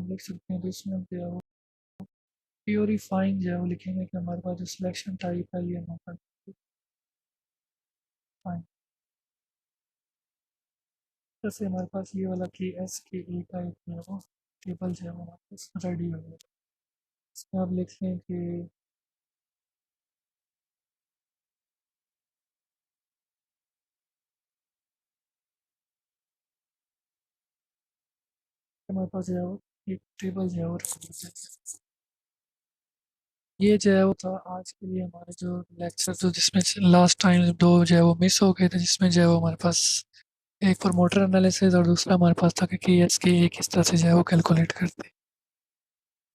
हम लिख सकते हैं, तो इसमें हम जो है वो प्योरीफाइंग जो है वो लिखेंगे कि हमारे पास जो सिलेक्शन टाइप है ये नॉट फाइन। जैसे हमारे पास ये वाला कि एस के ए का एक जो है वो टेबल जो है वो हमारे पास रेडी हो गया। इसमें आप लिख लें कि हमारे पास जो है वो एक टेबल जो है वो ready हो गया। ये जो है वो था आज के लिए हमारे जो लेक्चर, जो जिसमें लास्ट टाइम दो जो है वो मिस हो गए थे, जिसमें जो है वो हमारे पास एक प्रमोटर एनालिसिस और दूसरा हमारे पास था कि एस के ए किस तरह से जो है वो कैलकुलेट करते हैं।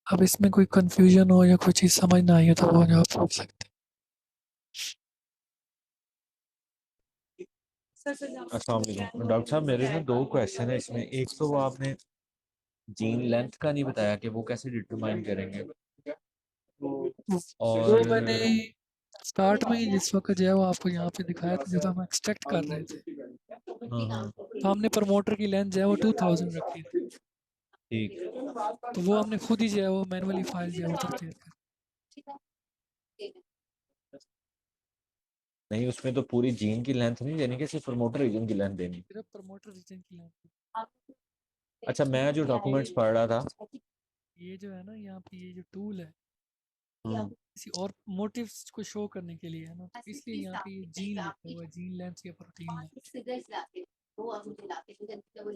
अब इसमें कोई कंफ्यूजन हो या कोई चीज़ समझ ना आई हो तो वो जो आप पूछ सकते अस्सलाम वालेकुम डॉक्टर साहब, मेरे ना दो क्वेश्चन है इसमें। एक तो वो आपने जीन लेंथ का नहीं बताया कि वो कैसे डिटरमाइन करेंगे। हैं। वो और मैंने स्टार्ट में ही जिस वक्त जो है वो आपको यहाँ पे दिखाया था, जब हम एक्सट्रैक्ट कर रहे थे, हाँ हाँ, तो हमने प्रमोटर की लेंथ जो है वो 2000 रखी थी। ठीक। तो वो हमने खुद ही जो है वो मैनुअली फाइल जो है वो प्रिपेयर कर। नहीं, उसमें तो पूरी जीन की लेंथ नहीं देनी कि सिर्फ प्रमोटर रीजन की लेंथ देनी। सिर्फ प्रमोटर रीजन की लेंथ। अच्छा, मैं जो डॉक्यूमेंट्स पढ़ रहा था। ये जो है ना यहाँ पे ये जो टूल है, हम्म, किसी और मोटिव्स को शो करने के लिए है ना, तो इसलिए यहाँ पे ये जीन लिखा हुआ है, जीन लेंथ या प्रोटीन लेंथ।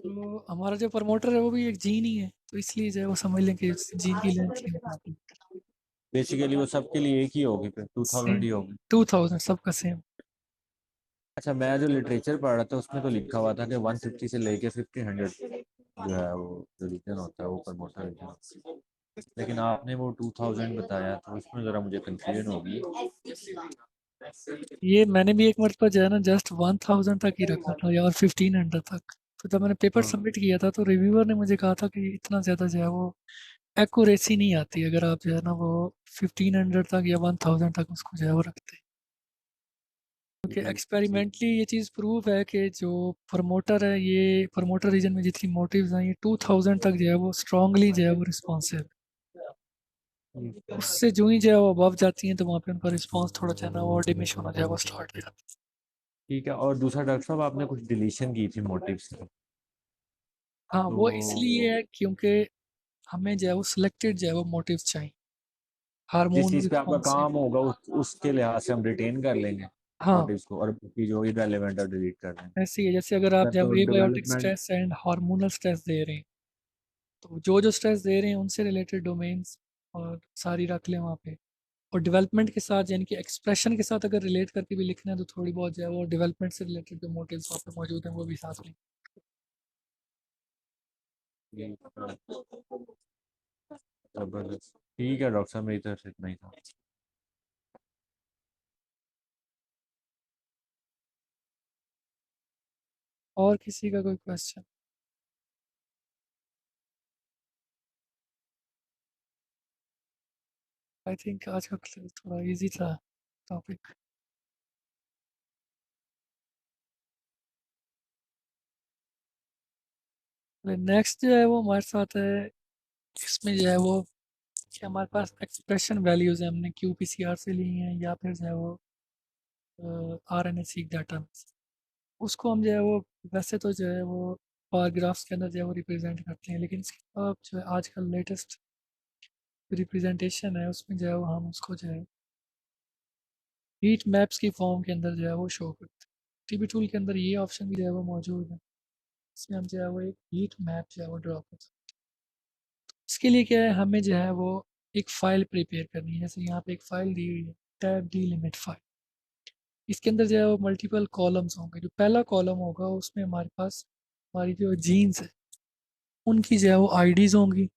तो हमारा जो प्रमोटर है वो भी एक जीन ही है, तो इसलिए जो है वो समझ लें कि जीन की लेंथ ही है। बेसिकली वो सबके लिए एक ही होगी, फिर 2000 सेम ही होगी। 2000 सबका सेम। अच्छा, मैं जो लिटरेचर पढ़ रहा था उसमें तो लिखा हुआ था कि 150 से लेके 1500 जो है वो जो रीजन होता है वो प्रमोटर रीजन। लेकिन आपने वो 2000 बताया तो उसमें ज़रा मुझे कंफ्यूजन होगी। ये मैंने भी एक मरतबा जो है ना जस्ट 1000 तक ही रखा था, या और 1500 तक। तो जब मैंने पेपर हाँ, सबमिट किया था तो रिव्यूअर ने मुझे कहा था कि इतना ज़्यादा जो है वो एक्यूरेसी नहीं आती अगर आप जो है ना वो 1500 तक या 1000 तक उसको जो है वो रखते हैं। क्योंकि एक्सपेरिमेंटली ये चीज़ प्रूव है कि जो प्रमोटर है, ये प्रमोटर रीजन में जितनी मोटिव्स हैं ये 2000 तक जो है वो स्ट्रांगली जो है वो रिस्पॉन्सिव। उससे जो ही जो है वो अबव जाती हैं तो वहाँ पे उनका रिस्पॉन्स थोड़ा जो है ना वो डिमिश होना जो है वो स्टार्ट हो जाता है। ठीक है। और दूसरा डॉक्टर साहब, आपने कुछ डिलीशन की थी मोटिव्स की। हाँ, तो वो इसलिए है क्योंकि हमें जो है वो सिलेक्टेड जो है वो मोटिव्स चाहिए, जिस हार्मोन चीज़ पे आपका रिस्पॉन्सिव। काम होगा उसके लिहाज से हम रिटेन कर लेंगे हाँ, मोटिव्स को, और बाकी जो इररेलेवेंट है डिलीट कर लेंगे। ऐसे ही है जैसे अगर आप मैं जब तो abiotic development. Stress and hormonal stress दे रहे हैं, तो जो जो स्ट्रेस दे रहे हैं उनसे रिलेटेड डोमेन्स और सारी रख लें वहाँ पे। और डेवलपमेंट के साथ यानी कि एक्सप्रेशन के साथ अगर रिलेट करके भी लिखना है तो थोड़ी बहुत जो है वो डेवलपमेंट से रिलेटेड जो मोटिव्स वहाँ पे मौजूद हैं वो भी साथ लें। जबरदस्त। ठीक है डॉक्टर साहब, मेरी तरफ से इतना ही था। और किसी का कोई क्वेश्चन? आई थिंक आज का थोड़ा इजी था टॉपिक। नेक्स्ट जो है वो हमारे साथ है, इसमें जो है वो कि हमारे पास एक्सप्रेशन वैल्यूज हैं, हमने क्यू पी सी आर से ली हैं या फिर जो है वो R N A seq data में से। उसको हम जो है वो वैसे तो जो है वो बार ग्राफ्स के अंदर जो है वो रिप्रेजेंट करते हैं, लेकिन इसके अब जो है आजकल लेटेस्ट रिप्रेजेंटेशन है उसमें जो है वो हम उसको जो है हीट मैप्स की फॉर्म के अंदर जो है वो शो करते हैं। टीबी टूल के अंदर ये ऑप्शन भी जो है वो मौजूद है, इसमें हम जो है वो एक हीट मैप जो है वो ड्रॉ करते हैं। इसके लिए क्या है, हमें जो है वो एक फ़ाइल प्रिपेयर करनी है। जैसे यहाँ पे एक फ़ाइल दी हुई है, टैब डी लिमिट फाइल। इसके अंदर जो है वो मल्टीपल कॉलम्स होंगे। जो पहला कॉलम होगा उसमें हमारे पास हमारी जो जीन्स है उनकी जो है वो आईडीज़ होंगी।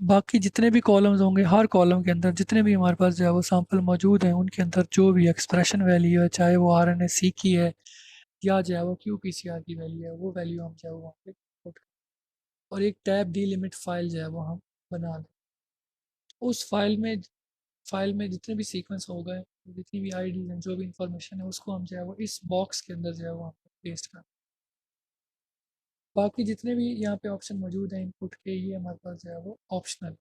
बाकी जितने भी कॉलम्स होंगे, हर कॉलम के अंदर जितने भी हमारे पास जो है वो सैंपल मौजूद हैं उनके अंदर जो भी एक्सप्रेशन वैल्यू है, चाहे वो आर एन ए सी की है या जो है वो क्यू पी सी आर की वैल्यू है, वो वैल्यू हम जो है वो वहाँ पे पुट करें। और एक टैब डी लिमिट फाइल जो है वो हम बना दें। उस फाइल में जितने भी सीक्वेंस हो गए, जितनी भी आईडी हैं, जो भी इंफॉर्मेशन है, उसको हम जो है वो इस बॉक्स के अंदर जो है वो पेस्ट कर। बाकी जितने भी यहाँ पे ऑप्शन मौजूद हैं इनपुट के, ये हमारे पास जो है वो ऑप्शनल।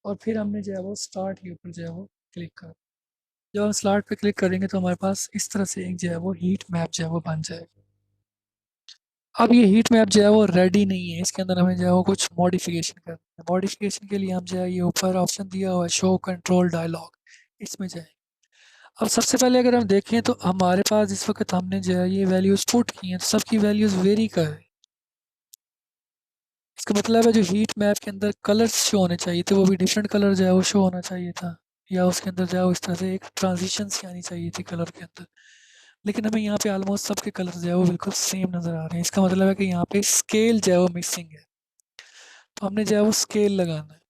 और फिर हमने जो है वो स्टार्ट के ऊपर जो है वो क्लिक कर, जब हम स्टार्ट पे क्लिक करेंगे तो हमारे पास इस तरह से एक जो है वो हीट मैप जो है वो बन जाएगा। अब ये हीट मैप जो है वो रेडी नहीं है, इसके अंदर हमें जो है वो कुछ मॉडिफिकेशन करना है। मॉडिफिकेशन के लिए हम जो है ये ऊपर ऑप्शन दिया हुआ है शो कंट्रोल डायलॉग, इसमें जाए। अब सबसे पहले अगर हम देखें तो हमारे पास इस वक्त हमने जो है ये वैल्यूज़ पुट की हैं, तो सबकी वैल्यूज़ वेरी कर है। इसका मतलब है जो हीट मैप के अंदर कलर्स शो होने चाहिए थे वो भी डिफरेंट कलर जो है वो शो होना चाहिए था, या उसके अंदर जो है वो इस तरह से एक ट्रांजिशन सी आनी चाहिए थी कलर के अंदर। लेकिन हमें यहाँ पे ऑलमोस्ट सबके कलर जो है वो बिल्कुल सेम नज़र आ रहे हैं। इसका मतलब है कि यहाँ पे स्केल जो है वो मिसिंग है, तो हमने जो है वो स्केल लगाना है।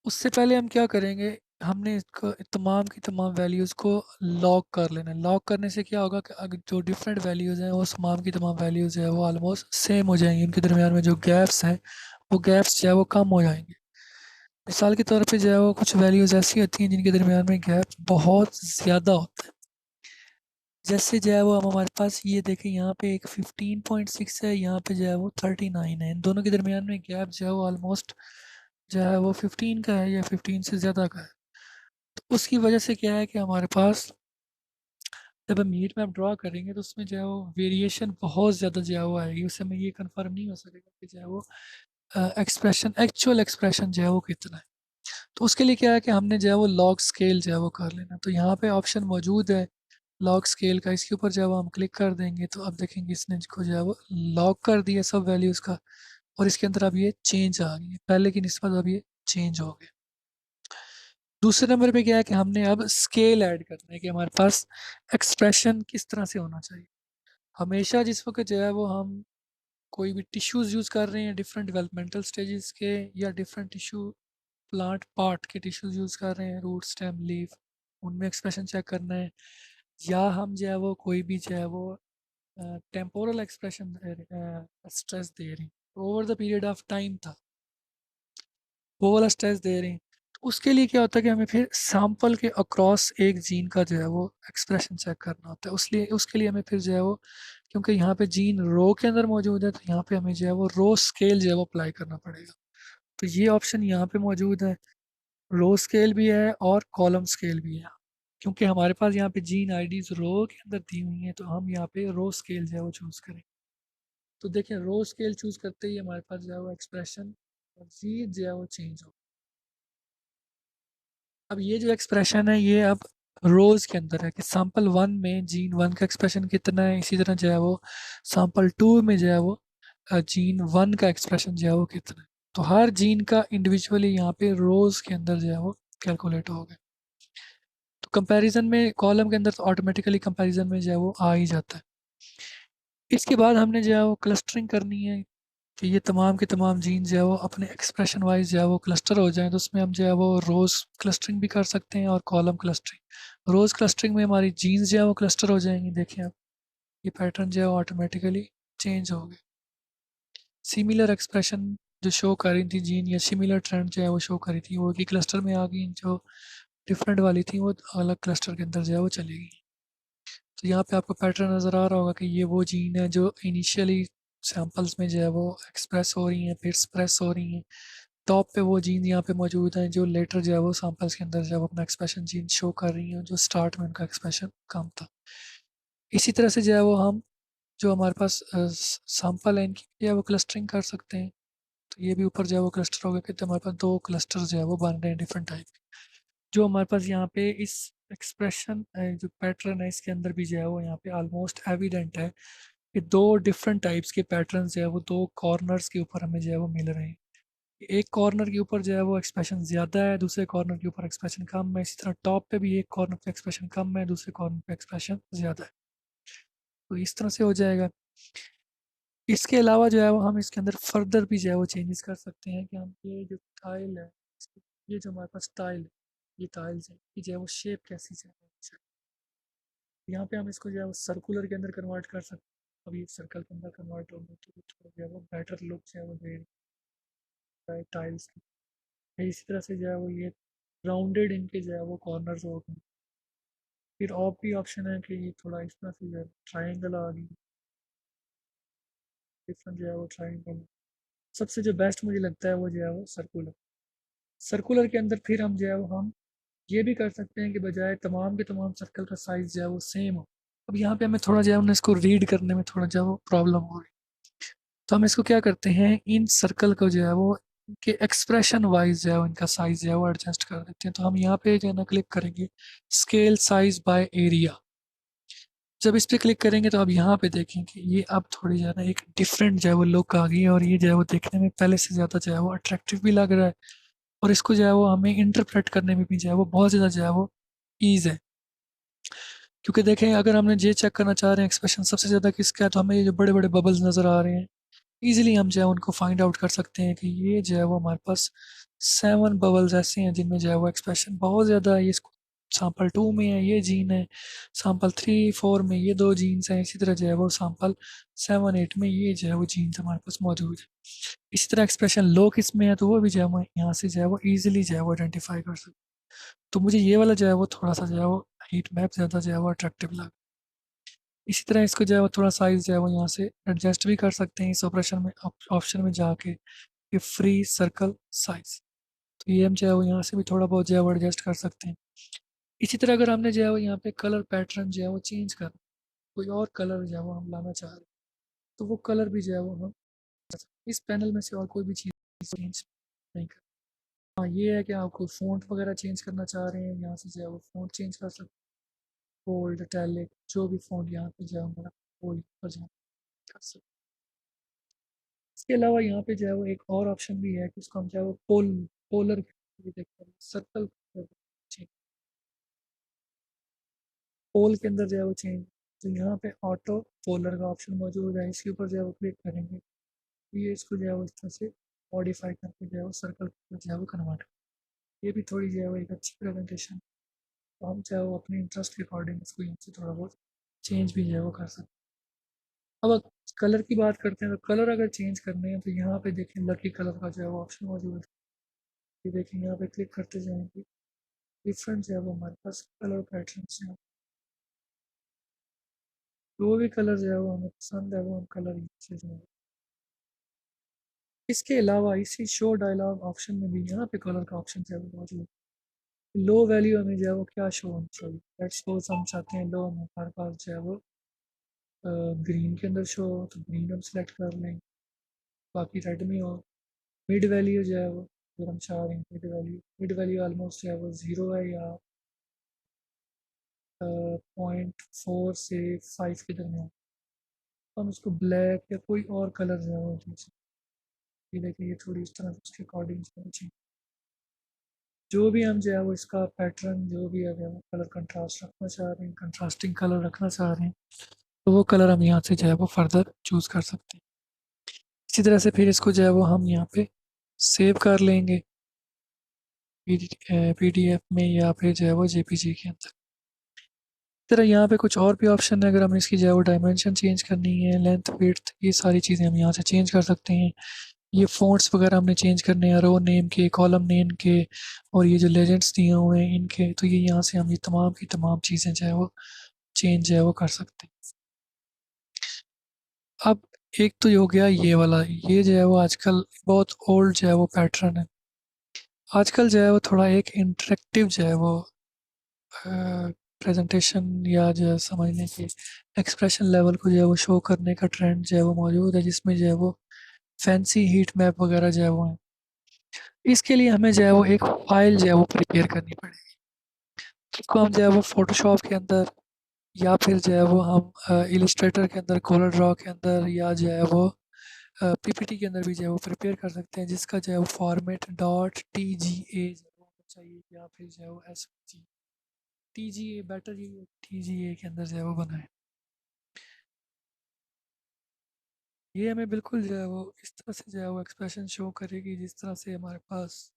उससे पहले हम क्या करेंगे, हमने इसको तमाम की तमाम वैल्यूज़ को लॉक कर लेना है। लॉक करने से क्या होगा कि अगर जो डिफरेंट वैल्यूज़ हैं वो तमाम की तमाम वैल्यूज़ है वो ऑलमोस्ट सेम हो जाएंगी, उनके दरमियान में जो गैप्स हैं वो गैप्स जो है वो कम हो जाएंगे। मिसाल के तौर पे जो है वो कुछ वैल्यूज़ ऐसी होती हैं जिनके दरमियान में गैप बहुत ज़्यादा होता है। जैसे जो है वो हम हमारे पास ये देखें, यहाँ पे एक 15.6 है, यहाँ पे जो है वो 39 है। इन दोनों के दरमियान में गैप जो है वो ऑलमोस्ट जो है वो 15 का है या 15 से ज़्यादा का है। तो उसकी वजह से क्या है कि हमारे पास जब हम हीट मैप ड्रा करेंगे तो उसमें जो है वो वेरिएशन बहुत ज़्यादा जो है वो आएगी। उससे हमें ये कंफर्म नहीं हो सकेगा कि जो है वो एक्सप्रेशन एक्चुअल एक्सप्रेशन जो है वो कितना है। तो उसके लिए क्या है कि हमने जो है वो लॉग स्केल जो है वो कर लेना। तो यहाँ पे ऑप्शन मौजूद है लॉग स्केल का, इसके ऊपर जब हम क्लिक कर देंगे तो अब देखेंगे इसने इसको जो है वो लॉक कर दिया सब वैल्यूज़ का, और इसके अंदर अब ये चेंज आ गई है, पहले की निस्बत अब ये चेंज हो गए। दूसरे नंबर पे क्या है कि हमने अब स्केल ऐड करना है कि हमारे पास एक्सप्रेशन किस तरह से होना चाहिए। हमेशा जिस वक्त जो है वो हम कोई भी टिश्यूज़ यूज़ कर रहे हैं डिफरेंट डेवलपमेंटल स्टेजेस के, या डिफरेंट टिश्यू प्लांट पार्ट के टिश्यूज़ यूज़ कर रहे हैं, रूट स्टेम लीफ, उनमें एक्सप्रेशन चेक करना है। या हम जो है वो कोई भी जो है वो टेम्पोरल एक्सप्रेशन स्ट्रेस दे रही, over the period of time था वो वाला स्ट्रेस दे रही, तो उसके लिए क्या होता है कि हमें फिर सैंपल के अक्रॉस एक जीन का जो है वो एक्सप्रेशन चेक करना होता है। उसलिए उसके लिए हमें फिर जो है वो, क्योंकि यहाँ पे जीन रो के अंदर मौजूद है तो यहाँ पे हमें जो है वो रो स्केल जो है वो अप्लाई करना पड़ेगा। तो ये ऑप्शन यहाँ पे मौजूद है, रो स्केल भी है और कॉलम स्केल भी है। क्योंकि हमारे पास यहाँ पे जीन आईडीज रो के अंदर दी हुई हैं तो हम यहाँ पे रो स्केल जो है वो चूज़ करें। तो देखें रो स्केल चूज़ करते ही हमारे पास जो है वो एक्सप्रेशन और जी जो है वो चेंज हो। अब ये जो एक्सप्रेशन है ये अब रोज के अंदर है कि सैंपल वन में जीन वन का एक्सप्रेशन कितना है, इसी तरह जो है वो सैंपल टू में जो है वो जीन वन का एक्सप्रेशन जो है वो कितना है। तो हर जीन का इंडिविजुअली यहाँ पे रोज के अंदर जो है वो कैलकुलेट हो गया। तो कंपैरिजन में कॉलम के अंदर तो ऑटोमेटिकली कंपैरिजन में जो है वो आ ही जाता है। इसके बाद हमने जो है वो क्लस्टरिंग करनी है कि ये तमाम के तमाम जीन जो है वो अपने एक्सप्रेशन वाइज जो है वो क्लस्टर हो जाएं। तो उसमें हम जो है वो रोज़ क्लस्टरिंग भी कर सकते हैं और कॉलम क्लस्टरिंग। रोज़ क्लस्टरिंग में हमारी जीन्स जो है वो क्लस्टर हो जाएंगी, देखें आप ये पैटर्न जो है वो ऑटोमेटिकली चेंज हो गए। सिमिलर एक्सप्रेशन जो शो कर रही थी जीन या सिमिलर ट्रेंड जो है वो शो कर रही थी वो एक ही क्लस्टर में आ गई, जो डिफरेंट वाली थी वो अलग क्लस्टर के अंदर जो है वो चली गई। तो यहाँ पे आपको पैटर्न नज़र आ रहा होगा कि ये वो जीन है जो इनिशियली सैंपल्स में जो है वो एक्सप्रेस हो रही हैं फिर स्प्रेस हो रही हैं। टॉप पे वो जीन यहाँ पे मौजूद हैं जो लेटर जो है वो सैंपल्स के अंदर जो है वो अपना एक्सप्रेशन जीन शो कर रही हैं जो स्टार्ट में उनका एक्सप्रेशन कम था। इसी तरह से जो है वो हम जो हमारे पास सैंपल है इनकी जो है वो क्लस्टरिंग कर सकते हैं। तो ये भी ऊपर जो है वो क्लस्टर हो गया कि तो हमारे पास दो क्लस्टर जो है वो बन रहे हैं डिफरेंट टाइप के। जो हमारे पास यहाँ पे इस एक्सप्रेशन जो पैटर्न है इसके अंदर भी जो है वो यहाँ पे ऑलमोस्ट एविडेंट है कि दो डिफरेंट टाइप्स के पैटर्न जो है वो दो कॉर्नर्स के ऊपर हमें जो है वो मिल रहे हैं। एक कॉर्नर के ऊपर जो है वो एक्सप्रेशन ज़्यादा है, दूसरे कॉर्नर के ऊपर एक्सप्रेशन कम है। इसी तरह टॉप पे भी एक कॉर्नर पे एक्सप्रेशन कम है, दूसरे कॉर्नर पे एक्सप्रेशन ज़्यादा है। तो इस तरह से हो जाएगा। इसके अलावा जो है वो हम इसके अंदर फर्दर भी जो है वो चेंजेस कर सकते हैं कि हम ये जो टाइल है ये जो हमारे पास टाइल है ये टाइल्स है ये जो है वो शेप कैसी चाहिए। यहाँ पे हम इसको जो है वो सर्कुलर के अंदर कन्वर्ट कर सकते हैं। अभी सर्कल के अंदर कन्वर्ट होंगे तो थोड़ा जो है वो बेटर लुक जो है वो दे रहा है टाइल्स की। इसी तरह से जो है वो ये राउंडेड इनके जो है वो कॉर्नर्स हो गए। फिर और भी ऑप्शन है कि ये थोड़ा इस तरह से जो है ट्राइंगल आ गई। डिफरेंट जो है वो ट्रायंगल। सबसे जो बेस्ट मुझे लगता है वो जो है वो सर्कुलर। सर्कुलर के अंदर फिर हम जो है वो हम ये भी कर सकते हैं कि बजाय तमाम के तमाम सर्कल का साइज़ जो है वो सेम हो। अब यहाँ पे हमें थोड़ा जो है इसको रीड करने में थोड़ा जो है वो प्रॉब्लम हो रही है। तो हम इसको क्या करते हैं, इन सर्कल को जो है वो के एक्सप्रेशन वाइज जो है वो इनका साइज जो है वो एडजस्ट कर देते हैं। तो हम यहाँ पे जो है ना क्लिक करेंगे स्केल साइज बाय एरिया। जब इस पे क्लिक करेंगे तो अब यहाँ पे देखेंगे ये अब थोड़ी जो है ना एक डिफरेंट जो है वो लुक आ गई है, और ये जो है वो देखने में पहले से ज़्यादा जो है वो अट्रैक्टिव भी लग रहा है। और इसको जो है वो हमें इंटरप्रेट करने में भी जो है वो बहुत ज़्यादा जो है वो ईज़ है। क्योंकि देखें अगर हमने ये चेक करना चाह रहे हैं एक्सप्रेशन सबसे ज़्यादा किसका है, तो हमें ये जो बड़े बड़े बबल्स नज़र आ रहे हैं ईजिली हम जो है उनको फाइंड आउट कर सकते हैं कि ये जो है वो हमारे पास 7 बबल्स ऐसे हैं जिनमें जो है वो एक्सप्रेशन बहुत ज़्यादा है। ये सैम्पल 2 में है ये जीन है, सैम्पल 3 4 में ये दो जीन्स हैं, इसी तरह जो है वो सैम्पल 7 8 में ये जो है वो जीन्स हमारे पास मौजूद है। इसी तरह एक्सप्रेशन लो किस में है तो वो भी जो है वो यहाँ से जो है वो ईजिली जो है वो आइडेंटिफाई कर सकते हैं। तो मुझे ये वाला जो है वो थोड़ा सा जो है वो हीट मैप ज़्यादा जो है वो अट्रैक्टिव लगा। इसी तरह इसको जो है वो थोड़ा साइज़ जो है वो यहाँ से एडजस्ट भी कर सकते हैं इस ऑपरेशन में, ऑप्शन में जाके ये फ्री सर्कल साइज। तो ये हम जो है वो यहाँ से भी थोड़ा बहुत जो है वो एडजस्ट कर सकते हैं। इसी तरह अगर हमने जो है वो यहाँ पे कलर पैटर्न जो है वो चेंज करना, कोई और कलर जो है वो हम लाना चाह रहे हैं, तो वो कलर भी जो है वो हम इस पैनल में से और कोई भी चीज़ चेंज नहीं कर। हाँ ये है कि आप कोई फ़ॉन्ट वगैरह चेंज करना चाह रहे हैं, यहाँ से जो है वो फ़ॉन्ट चेंज कर सकते हैं। बोल्ड इटैलिक जो भी फ़ॉन्ट यहाँ पे जो है हमारा बोल्ड पर जो है कर सकते हैं। इसके अलावा यहाँ पे जो है वो एक और ऑप्शन भी है कि उसको हम जो है वो पोलर भी देखते हैं, सर्कल पोल के अंदर जो है वो चेंज। तो यहाँ पे ऑटो पोलर का ऑप्शन मौजूद है, इसके ऊपर जो है वो क्लिक करेंगे तो ये इसको जो है वो इस तरह से मॉडिफाई करके जो है वो सर्कल जो है वो कन्वर्ट। ये भी थोड़ी जो है वो एक अच्छी प्रेजेंटेशन। तो हम चाहे वो अपने इंटरेस्ट के अकॉर्डिंग इसको यहाँ से थोड़ा बहुत चेंज भी जो है वो कर सकते हैं। अब कलर की बात करते हैं, तो कलर अगर चेंज करने हैं तो यहाँ पे देखें लकी कलर का जो है वो ऑप्शन मौजूद है। ये देखें यहाँ पे क्लिक करते जाएंगे, डिफरेंट जो है वो हमारे पास कलर पैटर्न हैं। जो भी कलर जो है वो हमें पसंद है वो हम कलर यूज जो है। इसके अलावा इसी शो डायलॉग ऑप्शन में भी यहाँ पे कलर का ऑप्शन जो है वो मौजूद है। लो वैल्यू हमें जो है वो क्या शो होनी चाहिए, लेट्स सपोज हम चाहते हैं लो हमारे पास जो है वो ग्रीन के अंदर शो हो, तो ग्रीन हम सेलेक्ट कर लें, बाकी रेड में हो। मिड वैल्यू जो है वो अगर हम चाह रहे हैं मिड वैल्यू ऑलमोस्ट जो है वो 0 है या 0.4 से 5 के दरमियान, तो हम उसको ब्लैक या कोई और कलर जो है वो ये देखिए ये थोड़ी इस तरह से उसके अकॉर्डिंग जो भी हम जो है वो इसका पैटर्न जो भी है जो है कलर कंट्रास्ट रखना चाह रहे हैं, कंट्रास्टिंग कलर रखना चाह रहे हैं, तो वो कलर हम यहाँ से जो है वो फर्दर चूज़ कर सकते हैं। इसी तरह से फिर इसको जो है वो हम यहाँ पे सेव कर लेंगे पीडीएफ में या फिर जो है वो जेपीजी के अंदर। इस तरह यहाँ पे कुछ और भी ऑप्शन है, अगर हमें इसकी जो है वो डायमेंशन चेंज करनी है, लेंथ विड्थ, ये सारी चीज़ें हम यहाँ से चेंज कर सकते हैं। ये फ़ॉन्ट्स वगैरह हमने चेंज करने हैं, रो नेम के, कॉलम नेम के, और ये जो लेजेंड्स दिए हुए हैं इनके, तो ये यहाँ से हम ये तमाम की तमाम चीज़ें जो है वो चेंज जो है वो कर सकते हैं। अब एक तो ये हो गया ये वाला, ये जो है वो आजकल बहुत ओल्ड जो है वो पैटर्न है। आजकल जो है वो थोड़ा एक इंटरेक्टिव जो है वो प्रेजेंटेशन या जो है समझने के एक्सप्रेशन लेवल को जो है वो शो करने का ट्रेंड जो है वो मौजूद है, जिसमें जो है वो फैंसी हीट मैप वगैरह जो है वो है। इसके लिए हमें जो है वो एक फ़ाइल जो है वो प्रिपेयर करनी पड़ेगी। इसको हम जो है वो फ़ोटोशॉप के अंदर या फिर जो है वो हम इलस्ट्रेटर के अंदर, कोलर ड्रॉ के अंदर, या जो है वो पीपीटी के अंदर भी जो है वो प्रिपेयर कर सकते हैं, जिसका जो है वो फॉर्मेट डॉट टी जी ए जो है वो चाहिए, या फिर जो है वो S G T G a better, ये टी जी ए के अंदर जो है वो बनाए। ये हमें बिल्कुल जो है वो इस तरह से जो है वो एक्सप्रेशन शो करेगी जिस तरह से हमारे पास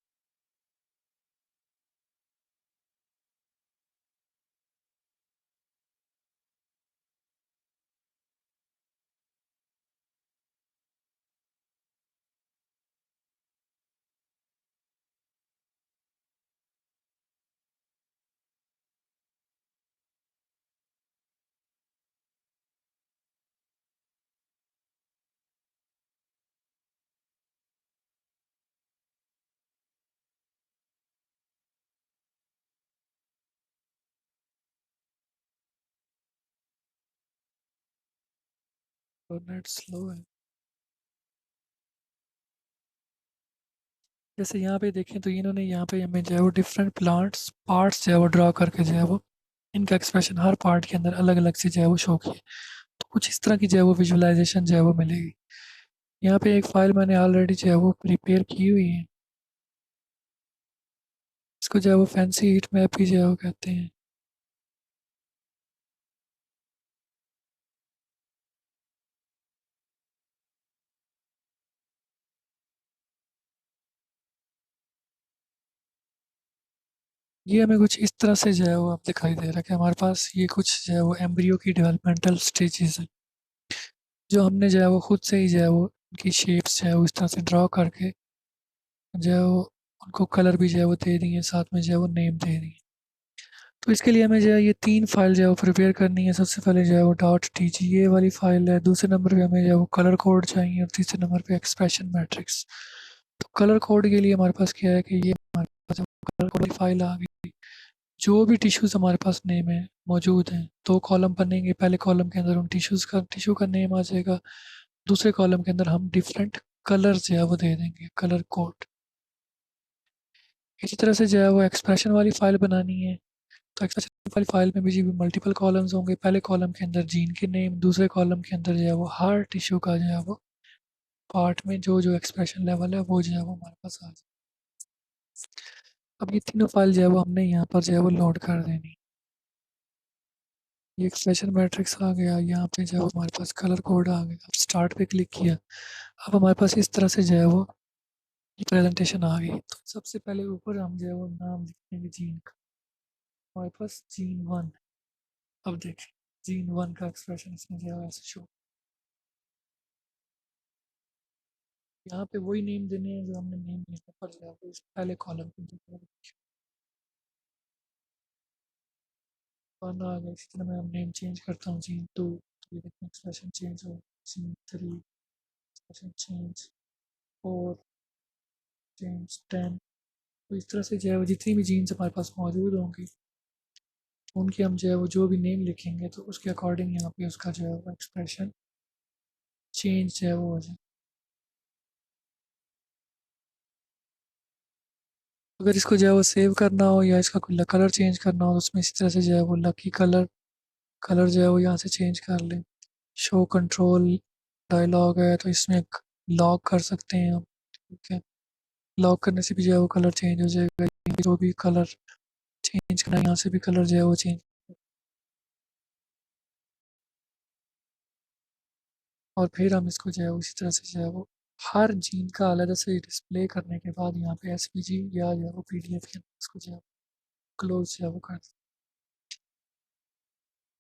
तो नेट स्लो है। जैसे यहाँ पे देखें तो इन्होंने यहाँ पे हमें जो है वो डिफरेंट प्लांट्स पार्ट्स जो है वो ड्रा करके जो है वो इनका एक्सप्रेशन हर पार्ट के अंदर अलग अलग से जो है वो शो किए। तो कुछ इस तरह की जो है वो विजुअलाइजेशन जो है वो मिलेगी। यहाँ पे एक फाइल मैंने ऑलरेडी जो है वो प्रिपेयर की हुई है। इसको जो है वो फैंसी हीट मैप ही जो है वो कहते हैं। ये हमें कुछ इस तरह से जो है वो अब दिखाई दे रहा है कि हमारे पास ये कुछ जो है वो एम्ब्रियो की डेवलपमेंटल स्टेजेस हैं, जो हमने जो है वो खुद से ही जो है वो उनकी शेप्स जो है वो इस तरह से ड्रॉ करके जो है वो उनको कलर भी जो है वो दे दिए, साथ में जो है वो नेम दे दिए। तो इसके लिए हमें जो है ये 3 फाइल जो है वो प्रिपेयर करनी है। सबसे पहले जो है वो डॉट टी जी ए वाली फाइल है, दूसरे नंबर पे हमें जो है वो कलर कोड चाहिए और तीसरे नंबर पे एक्सप्रेशन मैट्रिक्स। तो कलर कोड के लिए हमारे पास क्या है कि ये हमारे पास कलर कोड वाली फाइल आ गई। जो भी टिश्यूज़ हमारे पास नेम है मौजूद हैं, 2 कॉलम बनेंगे। पहले कॉलम के अंदर हम टिश्यू का नेम आ जाएगा, दूसरे कॉलम के अंदर हम डिफरेंट कलर जो है वो दे देंगे, कलर कोड। इसी तरह से जो है वो एक्सप्रेशन वाली फाइल बनानी है। तो एक्सप्रेशन वाली फाइल में भी जी मल्टीपल कॉलम्स होंगे। पहले कॉलम के अंदर जीन के नेम, दूसरे कॉलम के अंदर जो है वो हर टिश्यू का जो है वो पार्ट में जो जो एक्सप्रेशन लेवल है वो जो है वो हमारे पास आ जाए। अब ये तीनों फाइल जो है वो हमने यहाँ पर जो है वो लोड कर देनी। ये एक्सप्रेशन मैट्रिक्स आ गया, यहाँ पे जो है वो हमारे पास कलर कोड आ गया। अब स्टार्ट पे क्लिक किया, अब हमारे पास इस तरह से जो है वो ये प्रेजेंटेशन आ गई। तो सबसे पहले ऊपर हम जो है वो नाम लिखेंगे जीन का। हमारे पास जीन 1। अब देखें जीन 1 का एक्सप्रेशन इसमें जो है ऐसे शो। यहाँ पे वही नेम देने हैं जो हमने नेम लिखा पर जो है वो इस पहले कॉलम पे जो है वन आ गया। इसी तरह मैं अब नेम चेंज करता हूँ जीन 2, तो ये देखें एक्सप्रेशन चेंज हो। Gene 3 expression change, 4 change, 10। तो इस तरह से जो है वो जितनी भी जीन्स हमारे पास मौजूद होंगी उनके हम जो है वो जो भी नेम लिखेंगे तो उसके अकॉर्डिंग यहाँ पे उसका जो है वो एक्सप्रेशन चेंज जो है वो हो जाए। अगर इसको जो है वो सेव करना हो या इसका कोई कलर चेंज करना हो तो उसमें इसी तरह से जो है वो लकी कलर कलर जो है वो यहाँ से चेंज कर लें। शो कंट्रोल डायलॉग है तो इसमें लॉक कर सकते हैं हम। ठीक है, लॉक करने से भी जो है वो कलर चेंज हो जाएगा। जो भी कलर चेंज करना है यहाँ से भी कलर जो है वो चेंज। और फिर हम इसको जो है उसी तरह से जो है वो हर जीन का अलग से डिस्प्ले करने के बाद यहाँ पे एसवीजी या जो है वो पीडीएफ के अंदर इसको जो है क्लोज जो है वो कर दें।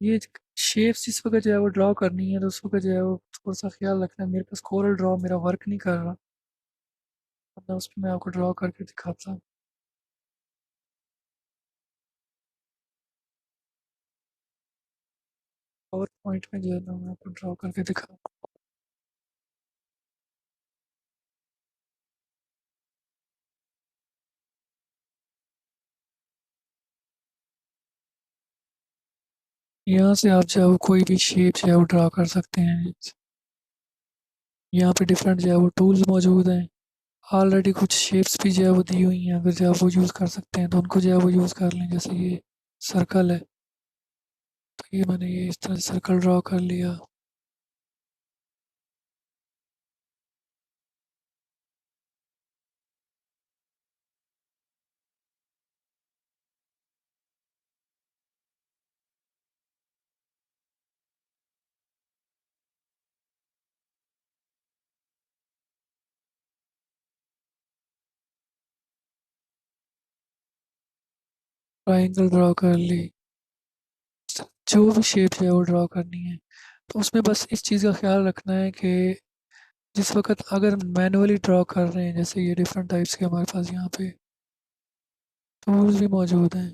ये शेप्स जिस वक्त जो है वो ड्रॉ करनी है तो उस वक्त जो है वो थोड़ा सा ख्याल रखना है। मेरे पास कोरल ड्रॉ मेरा वर्क नहीं कर रहा, वरना उस पर मैं आपको ड्रॉ करके दिखाता। पावर पॉइंट में जो है ना मैं आपको ड्रॉ करके दिखा। यहाँ से आप जो है वो कोई भी शेप जो है वो ड्रॉ कर सकते हैं। यहाँ पे डिफरेंट जो है वो टूल्स मौजूद हैं। ऑलरेडी कुछ शेप्स भी जो है वो दी हुई हैं, अगर जो है वो यूज़ कर सकते हैं तो उनको जो है वो यूज़ कर लें। जैसे ये सर्कल है तो ये मैंने ये इस तरह से सर्कल ड्रॉ कर लिया। ट्राइंगल ड्रॉ कर ली। जो भी शेप है वो ड्रॉ करनी है तो उसमें बस इस चीज़ का ख्याल रखना है कि जिस वक्त अगर मैनुअली ड्रॉ कर रहे हैं, जैसे ये डिफरेंट टाइप्स के हमारे पास यहाँ पे टूल्स भी मौजूद हैं,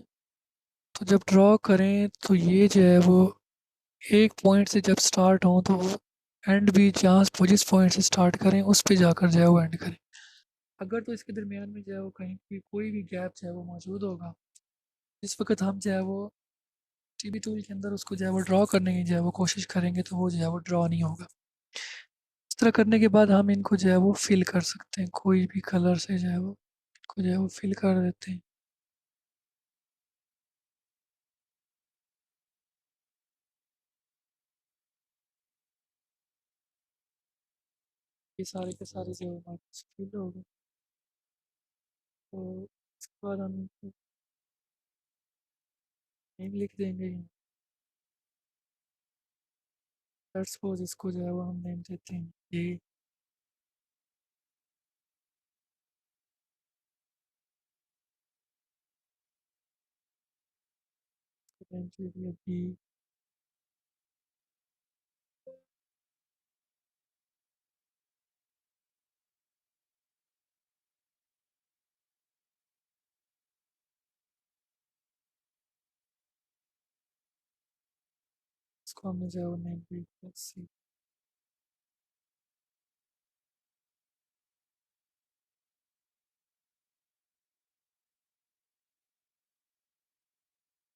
तो जब ड्रॉ करें तो ये जो है वो एक पॉइंट से जब स्टार्ट हो तो एंड भी जहाँ वो जिस पॉइंट से स्टार्ट करें उस पे जाकर जो है वो एंड करें। अगर तो इसके दरमियान में जो है वो कहीं भी कोई भी गैप जो है वो मौजूद होगा, जिस वक्त हम जो है वो टीबी टूल के अंदर उसको जो है वो ड्रॉ करने की जो है वो कोशिश करेंगे तो वो जो है वो ड्रॉ नहीं होगा। इस तरह करने के बाद हम इनको जो है वो फिल कर सकते हैं, कोई भी कलर से जो है वो इनको जो है वो फिल कर देते हैं। ये सारे के सारे जो है हमारे पास फिल हो गए। तो इसके बाद हम इनको नेम लिख देंगे। लेट्स सपोज इसको जो है वो हम नेम देते हैं ए, नेम दे दिया बी, इसको हमने जो है वो नेम दे दिया सी।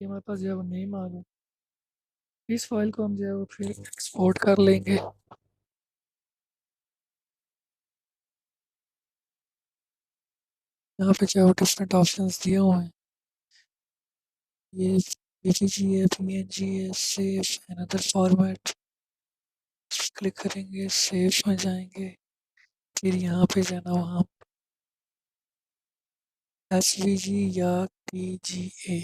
ये हमारे पास जो है वो नेम आ गया। इस फाइल को हम जो है वो फिर एक्सपोर्ट कर लेंगे। यहाँ पे जो है वो डिफरेंट ऑप्शंस दिए हुए हैं। ये पीपीजी है, पीएनजी है, सेव अनदर फॉर्मेट। क्लिक करेंगे, सेव में जाएंगे, फिर यहाँ पे जाना वहाँ एसवीजी या पीजीए।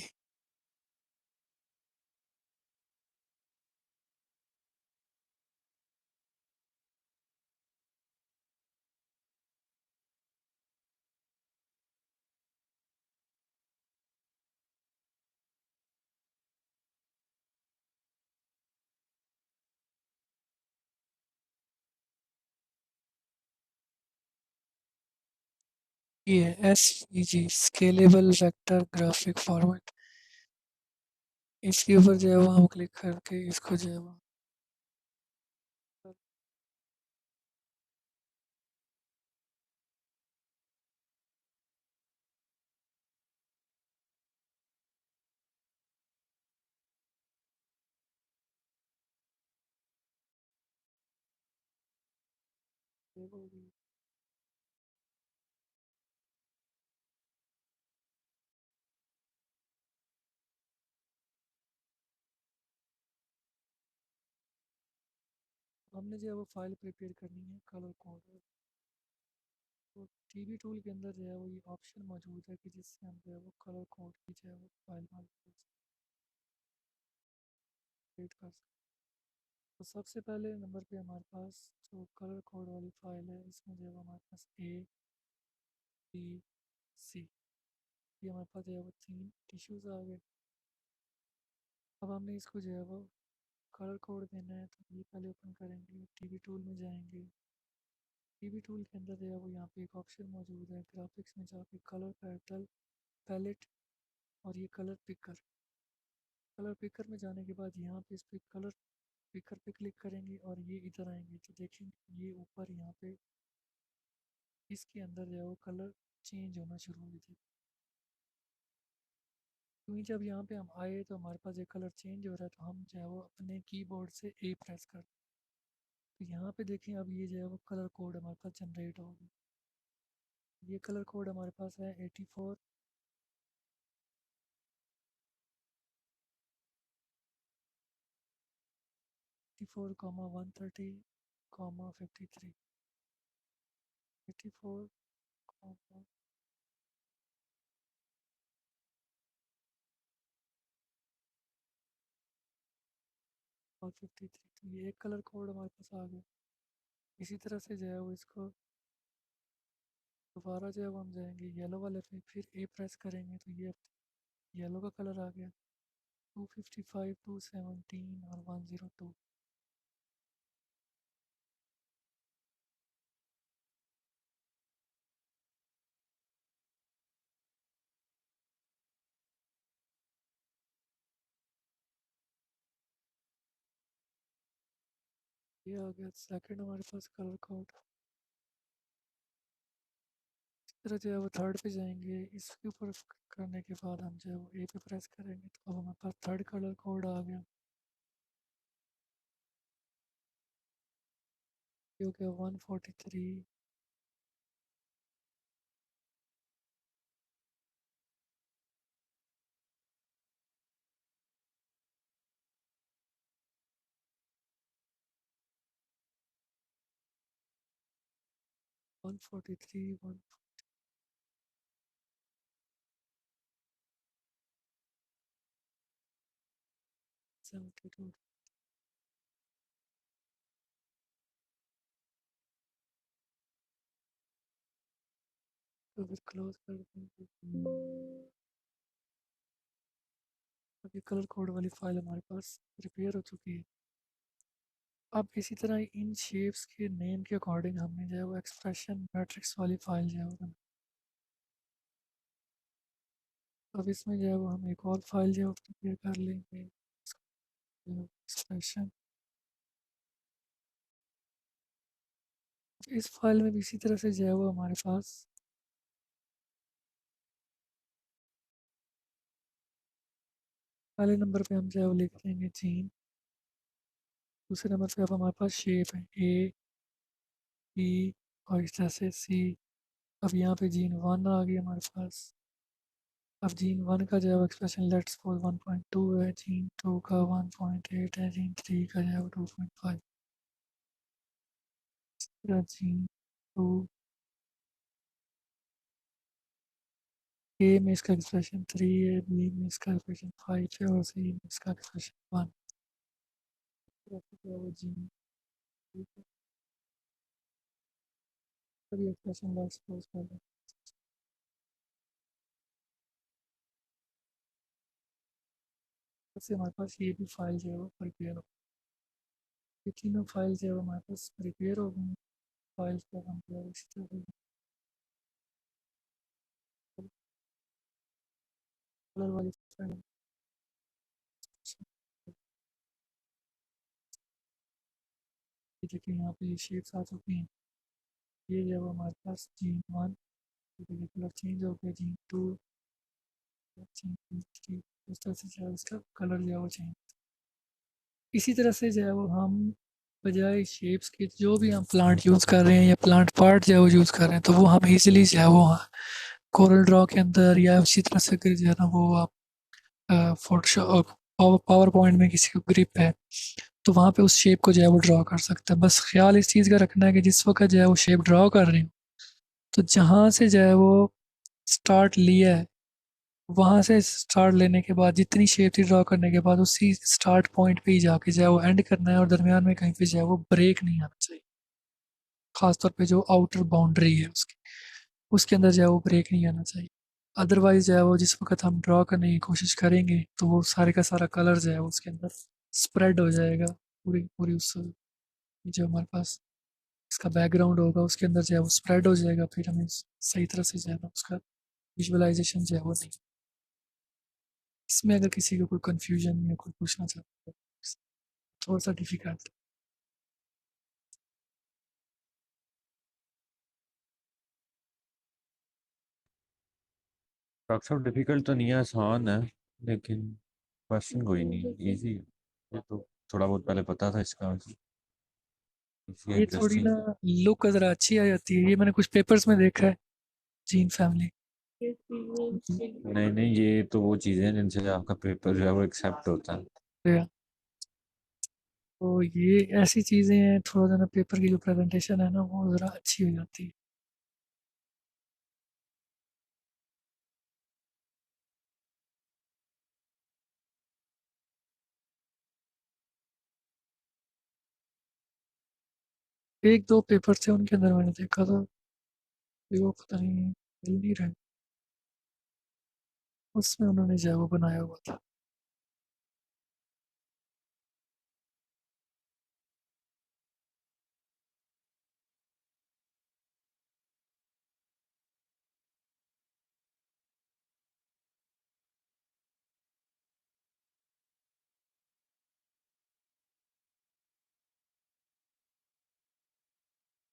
ये है SVG, scalable vector graphic format. इसके ऊपर जो है वो हम क्लिक करके इसको जो है वो हमने जो है वो फाइल प्रिपेयर करनी है कलर कोड। तो टीवी टूल के अंदर जो है वो ये ऑप्शन मौजूद है कि जिससे हम जो है वो कलर कोड की जो है वो फाइल क्रिएट कर सकते हैं। तो सबसे पहले नंबर पे हमारे पास जो कलर कोड वाली फाइल है इसमें जो है वो हमारे पास ABC, ये हमारे पास जो है वो 3 टिश्यूज़ आ गए। अब हमने इसको जो है वो कलर कोड देना है, तो ये पहले ओपन करेंगे, टीवी टूल में जाएंगे। टीवी टूल के अंदर जो है वो यहाँ पे एक ऑप्शन मौजूद है ग्राफिक्स में जाके कलर पैटल पैलेट, और ये कलर पिकर। कलर पिकर में जाने के बाद यहाँ पे इस पर कलर पिकर पे क्लिक करेंगे और ये इधर आएंगे तो देखेंगे ये ऊपर यहाँ पे इसके अंदर जो है वो कलर चेंज होना शुरू हो गए। क्योंकि जब यहाँ पे हम आए तो हमारे पास ये कलर चेंज हो रहा है, तो हम जो है वो अपने कीबोर्ड से ए प्रेस कर, तो यहाँ पे देखें अब ये जो है वो कलर कोड हमारे पास जनरेट हो गया। ये कलर कोड हमारे पास है 84, 130, 53, 84, और 53। तो ये एक कलर कोड हमारे पास आ गया। इसी तरह से जो है वो इसको दोबारा जो है वो हम जाएंगे येलो वाले पे, फिर ए प्रेस करेंगे तो ये येलो का कलर आ गया। 255, 217 और 102। ये आ गया सेकंड हमारे पास कलर कोड। इस तरह जो है वो थर्ड पे जाएंगे, इसके ऊपर करने के बाद हम जो है वो ए पे प्रेस करेंगे तो अब हमारे पास थर्ड कलर कोड आ गया। हो गया 143, 143, 172, तो फिर क्लोज कर देंगे। अभी कलर कोड वाली फाइल हमारे पास प्रिपेयर हो चुकी है। अब इसी तरह इन शेप्स के नेम के अकॉर्डिंग हमने जो है वो एक्सप्रेशन मैट्रिक्स वाली फाइल जो है वो अब इसमें जो है वो हम एक और फाइल जो है वो प्रिपेयर कर लेंगे, एक्सप्रेशन। इस फाइल में भी इसी तरह से जो है वो हमारे पास पहले नंबर पे हम जो है वो लिख देंगे जीन, दूसरे नंबर पे अब हमारे पास शेप है ए बी और इस तरह से सी। अब यहाँ पे जीन 1 आ गई हमारे पास। अब जीन 1 का जो है एक्सप्रेशन लेट्स सपोज 1.2 है, जीन 2 का 1.8 है, जीन 3 का जो है वो 2.5, जीन 2 ए में इसका एक्सप्रेशन 3 है, बी में इसका एक्सप्रेशन 5 है और सी में इसका एक्सप्रेशन 1। वो जीन एक्सप्रेशन लेट्स सपोज कर लें। सबसे हमारे पास ये भी फाइल जो है वो प्रिपेयर हो, ये तीनों फाइल जो है वो हमारे पास प्रिपेयर हो गई। फाइल्स को हम जो है इसी तरह कलर वाली फाइल, ये देखिए यहाँ पे ये शेप्स आ चुकी हैं। ये जो है वो हमारे पास जीन 1, कलर चेंज हो गया, जीन 2, जीन 3, इस तरह से जो है उसका कलर जो है वो चेंज। इसी तरह से जो है वो हम बजाय शेप्स के जो भी हम प्लांट यूज़ कर रहे हैं या प्लांट पार्ट जो है वो यूज़ कर रहे हैं, तो वो हम इजीली जो है वो कोरल ड्रॉ के अंदर या उसी तरह से अगर जो है ना वो आप फोटोशॉप पावर पॉइंट में किसी को ग्रिप है तो वहाँ पे उस शेप को जो है वो ड्रॉ कर सकते हैं। बस ख्याल इस चीज़ का रखना है कि जिस वक्त जो है वो शेप ड्रॉ कर रहे हैं तो जहाँ से जो है वो स्टार्ट लिया है वहाँ से स्टार्ट लेने के बाद जितनी शेप थी ड्रॉ करने के बाद उसी स्टार्ट पॉइंट पे ही जाके जो है वो एंड करना है और दरमियान में कहीं पे जो है वो ब्रेक नहीं आना चाहिए। खासतौर पे जो आउटर बाउंड्री है उसकी, उसके अंदर जो है वो ब्रेक नहीं आना चाहिए। अदरवाइज जो है वो जिस वक्त हम ड्रॉ करने की कोशिश करेंगे तो वो सारे का सारा कलर जो है वो उसके अंदर स्प्रेड हो जाएगा, पूरी पूरी उस जो हमारे पास इसका बैकग्राउंड होगा उसके अंदर जो है वो स्प्रेड हो जाएगा। फिर हमें सही तरह से जो है ना उसका विजुअलाइजेशन जो है वो नहीं। इसमें अगर किसी को कोई कंफ्यूजन या कोई पूछना चाहता है थोड़ा सा डिफिकल्ट। डॉक्टर साहब डिफिकल्ट तो नहीं है, आसान है, लेकिन क्वेश्चन कोई नहीं, इजी है। ये तो थोड़ा बहुत पहले पता था इसका, इसी ये थोड़ी ना इंटरेस्टिंग। लुक ज़रा अच्छी आ जाती है, ये मैंने कुछ पेपर्स में देखा है, जीन फैमिली। नहीं नहीं, ये तो वो चीज़ें हैं जिनसे आपका पेपर जो है वो एक्सेप्ट होता है। तो ये ऐसी चीज़ें हैं, थोड़ा सा ना पेपर की जो प्रेजेंटेशन है ना वो ज़रा अच्छी हो जाती है। एक दो पेपर थे उनके अंदर मैंने देखा था कि वो पता नहीं मिल नहीं रहे, उसमें उन्होंने जो है वो बनाया हुआ था।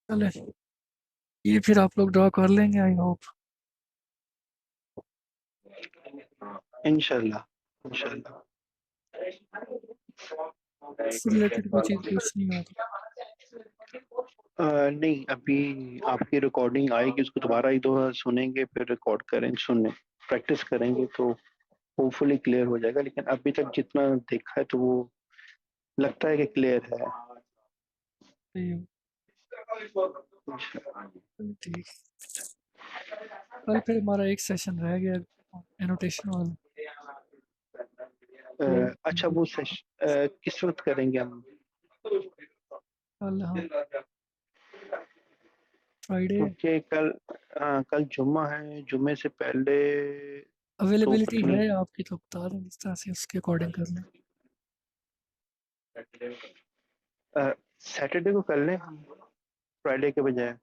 चले, ये फिर आप लोग ड्रॉ कर लेंगे आई होप। इंशाल्लाह इंशाल्लाह। इससे रिलेटेड कोई चीज़ पूछनी हो तो। नहीं, अभी आपकी रिकॉर्डिंग आएगी, उसको दोबारा एक दो बार सुनेंगे, फिर रिकॉर्ड करेंगे, सुनने प्रैक्टिस करेंगे तो होपफुली क्लियर हो जाएगा। लेकिन अभी तक जितना देखा है तो वो लगता है कि क्लियर है। तो अच्छा। ठीक। कल फिर हमारा एक सेशन रह गया एनोटेशन वाला। अच्छा, वो किस वक्त करेंगे हम? कल हाँ, फ्राइडे। क्योंकि कल, हाँ कल जुम्मा है, जुम्मे से पहले तो अवेलेबिलिटी पता नहीं। है आपकी तो बता दें, जिस तरह से उसके अकॉर्डिंग कर लें। सैटरडे को कर लें हम, फ्राइडे के बजाय।